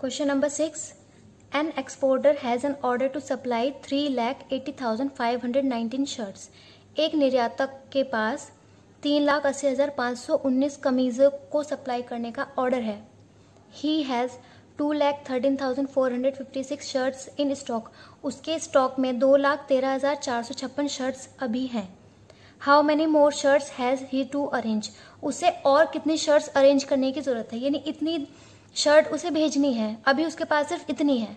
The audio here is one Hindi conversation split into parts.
Question number 6, an exporter has an order to supply 3,80,519 shirts. एक निर्यातक के पास 3,80,519 कमीज़ों को सप्लाई करने का ऑर्डर है। He has 2,13,456 shirts in stock. उसके स्टॉक में 2,13,456 शर्ट्स अभी हैं। How many more shirts has he to arrange. उसे और कितनी शर्ट्स अरेंज करने की ज़रूरत है, यानी इतनी शर्ट उसे भेजनी है, अभी उसके पास सिर्फ इतनी है,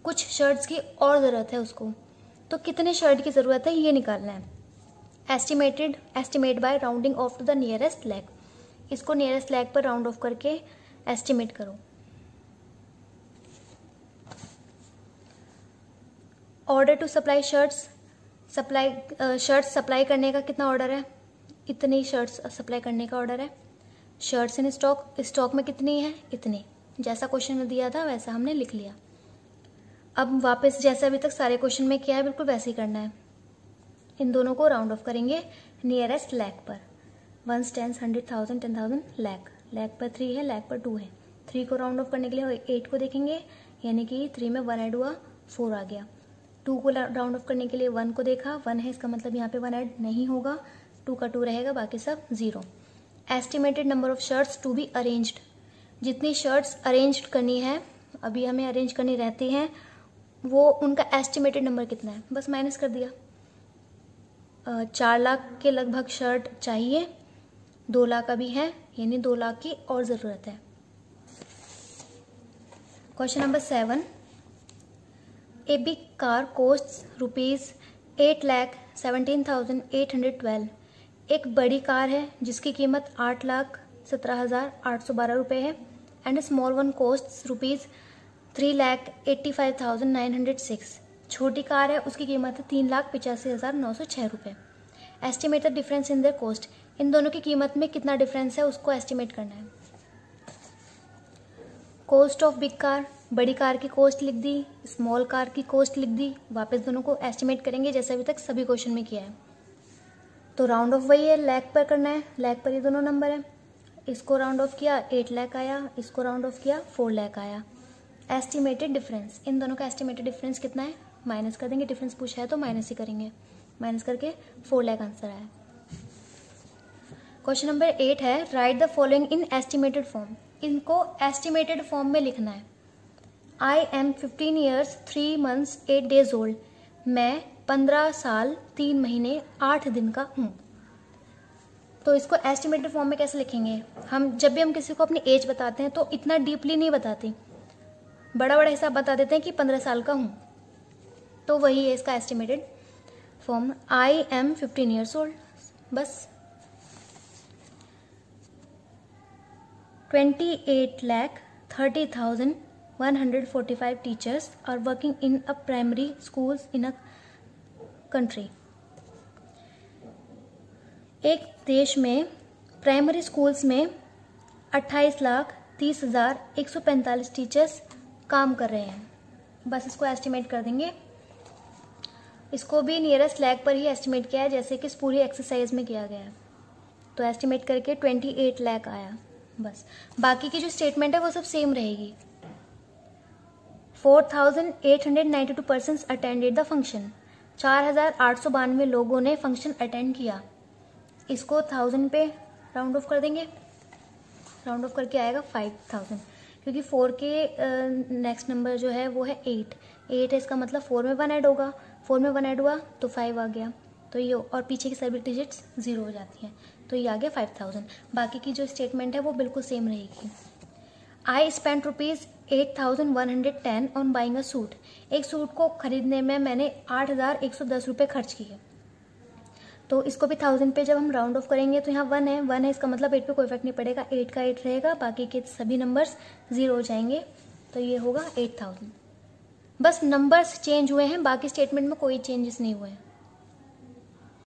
कुछ शर्ट्स की और ज़रूरत है उसको, तो कितने शर्ट की ज़रूरत है ये निकालना है। Estimate by rounding off to the nearest lakh. इसको नियरेस्ट लैग पर राउंड ऑफ करके एस्टिमेट करो। Order to supply shirts, shirts supply करने का कितना ऑर्डर है, इतनी शर्ट्स सप्लाई करने का ऑर्डर है। शर्ट्स इन स्टॉक, स्टॉक में कितनी है, इतनी, जैसा क्वेश्चन में दिया था वैसा हमने लिख लिया। अब वापस जैसे अभी तक सारे क्वेश्चन में किया है बिल्कुल वैसे ही करना है। इन दोनों को राउंड ऑफ करेंगे नियरेस्ट लैग पर। 1, 10, 100,000, 10,000, लैग। लैग पर 3 है, लैग पर 2 है। 3 को राउंड ऑफ करने के लिए 8 को देखेंगे, यानी कि 3 में 1 ऐड हुआ, 4 आ गया। 2 को राउंड ऑफ करने के लिए 1 को देखा, 1 है, इसका मतलब यहाँ पे 1 ऐड नहीं होगा, 2 का 2 रहेगा, बाकी सब 0। Estimated number of shirts to be arranged. जितनी शर्ट्स अरेंज करनी है, अभी हमें अरेंज करनी रहती हैं, वो उनका एस्टिमेटेड नंबर कितना है, बस माइनस कर दिया। 4 लाख के लगभग शर्ट चाहिए, 2 लाख अभी है, यानी 2 लाख की और ज़रूरत है। Question number 7, a big car costs ₹8,17,812। एक बड़ी कार है जिसकी कीमत 8,17,812 रुपये है। And small one costs ₹3,85,906। छोटी कार है, उसकी कीमत है 3,85,906 रुपये। Estimate the difference in their cost. इन दोनों की कीमत में कितना डिफरेंस है उसको एस्टिमेट करना है। कॉस्ट ऑफ बिग कार, बड़ी कार की कॉस्ट लिख दी, स्मॉल कार की कॉस्ट लिख दी। वापस दोनों को एस्टिमेट करेंगे जैसे अभी तक सभी क्वेश्चन में किया है। तो राउंड ऑफ वही है, लैख पर करना है, लैख पर ये दोनों नंबर है। इसको राउंड ऑफ किया 8 लाख आया, इसको राउंड ऑफ किया 4 लाख आया। एस्टिमेटेड डिफरेंस, इन दोनों का एस्टिमेटेड डिफरेंस कितना है, माइनस कर देंगे, डिफरेंस पूछा है तो माइनस ही करेंगे, माइनस करके 4 लाख आंसर आया। क्वेश्चन नंबर 8 है, right the following in estimated form. इनको एस्टिमेटेड फॉर्म में लिखना है। आई am 15 years 3 months 8 days old. मैं 15 साल 3 महीने 8 दिन का हूँ। तो इसको एस्टिमेटेड फॉर्म में कैसे लिखेंगे, हम जब भी हम किसी को अपनी एज बताते हैं तो इतना डीपली नहीं बताते, बड़ा बड़ा हिसाब बता देते हैं कि 15 साल का हूँ, तो वही है इसका estimated form. I am 15 years old, बस। 28,30,145 teachers are working in a primary schools in a country. एक देश में प्राइमरी स्कूल्स में 28,30,145 टीचर्स काम कर रहे हैं। बस इसको एस्टिमेट कर देंगे। इसको भी नियरेस्ट लैग पर ही एस्टिमेट किया है जैसे कि इस पूरी एक्सरसाइज में किया गया है। तो एस्टिमेट करके 28 लाख आया, बस। बाकी की जो स्टेटमेंट है वो सब सेम रहेगी। 4,892 पर्सन्स अटेंडेड द फंक्शन। 4,892 लोगों ने फंक्शन अटेंड किया। इसको 1000 पे राउंड ऑफ कर देंगे, राउंड ऑफ करके आएगा 5000, क्योंकि 4 के नेक्स्ट नंबर जो है वो है 8 है, इसका मतलब 4 में 1 ऐड होगा, 4 में 1 ऐड हुआ तो 5 आ गया, तो ये, और पीछे की सभी डिजिट्स 0 हो जाती हैं, तो ये आ गया 5000। बाकी की जो स्टेटमेंट है वो बिल्कुल सेम रहेगी। I spend ₹8,110 on buying a suit. एक सूट को खरीदने में मैंने 8,110 रुपये खर्च किए। तो इसको भी 1000 पे जब हम राउंड ऑफ करेंगे तो यहाँ 1 है, इसका मतलब 8 पे कोई इफेक्ट नहीं पड़ेगा, 8 का 8 रहेगा, बाकी के सभी नंबर्स 0 हो जाएंगे, तो ये होगा 8000। बस नंबर्स चेंज हुए हैं, बाकी स्टेटमेंट में कोई चेंजेस नहीं हुए हैं।